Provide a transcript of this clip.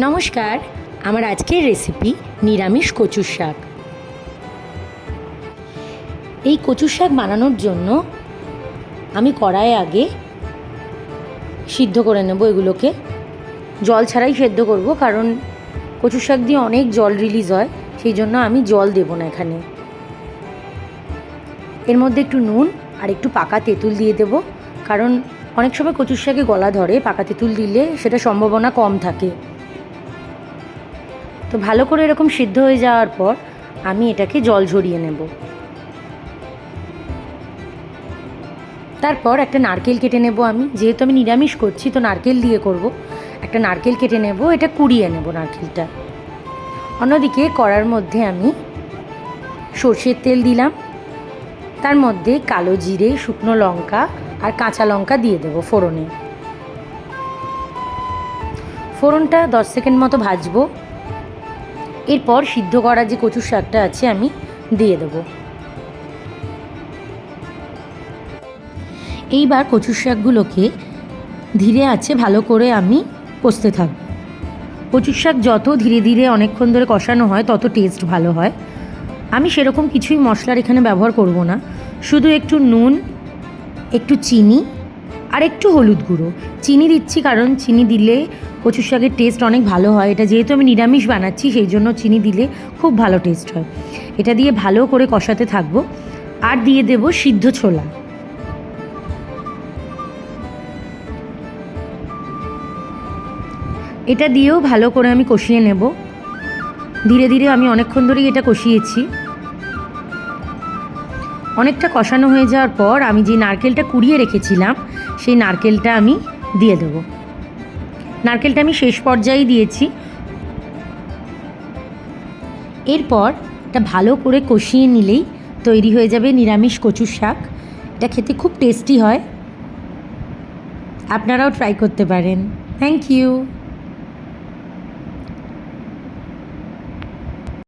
নমস্কার, আমার আজকের রেসিপি নিরামিষ কচুর শাক। এই কচুর শাক বানানোর জন্য আমি কড়াইয়ে আগে সিদ্ধ করে নেব। এগুলোকে জল ছাড়াই সেদ্ধ করব, কারণ কচুর শাক দিয়ে অনেক জল রিলিজ হয়, সেই জন্য আমি জল দেব না এখানে। এর মধ্যে একটু নুন আর একটু পাকা তেঁতুল দিয়ে দেব, কারণ অনেক সময় কচুর শাকে গলা ধরে, পাকা তেঁতুল দিলে সেটা সম্ভাবনা কম থাকে। তো ভালো করে এরকম সিদ্ধ হয়ে যাওয়ার পর আমি এটাকে জল ঝরিয়ে নেব। তারপর একটা নারকেল কেটে নেব। আমি যেহেতু আমি নিরামিষ করছি, তো নারকেল দিয়ে করব। একটা নারকেল কেটে নেব, এটা কুড়িয়ে নেব নারকেলটা। অন্যদিকে কড়ার মধ্যে আমি সর্ষের তেল দিলাম, তার মধ্যে কালো জিরে, শুকনো লঙ্কা আর কাঁচা লঙ্কা দিয়ে দেবো ফোড়নে। ফোড়নটা 10 সেকেন্ড মতো ভাজবো। এরপর সিদ্ধ করা যে কচুর শাকটা আছে আমি দিয়ে দেবো। এইবার কচুর শাকগুলোকে ধীরে আঁচে ভালো করে আমি কষতে থাকব। কচুর শাক যত ধীরে ধীরে অনেকক্ষণ ধরে কষানো হয় তত টেস্ট ভালো হয়। আমি সেরকম কিছুই মশলার এখানে ব্যবহার করব না, শুধু একটু নুন, একটু চিনি আর একটু হলুদ গুঁড়ো। চিনি দিচ্ছি কারণ চিনি দিলে কচুর শাকের টেস্ট অনেক ভালো হয়। এটা যেহেতু আমি নিরামিষ বানাচ্ছি, সেই জন্য চিনি দিলে খুব ভালো টেস্ট হয়। এটা দিয়ে ভালো করে কষাতে থাকবো। আর দিয়ে দেব সিদ্ধ ছোলা। এটা দিয়েও ভালো করে আমি কষিয়ে নেব। ধীরে ধীরে আমি অনেকক্ষণ ধরেই এটা কষিয়েছি। অনেকটা কষানো হয়ে যাওয়ার পর আমি যে নারকেলটা কুড়িয়ে রেখেছিলাম, সেই নারকেলটা আমি দিয়ে দেবো। নারকেলটা আমি শেষ পর্যায়ে দিয়েছি। এরপর এটা ভালো করে কষিয়ে নিলেই তৈরি হয়ে যাবে নিরামিষ কচুর শাক। এটা খেতে খুব টেস্টি হয়, আপনারাও ট্রাই করতে পারেন। Thank you.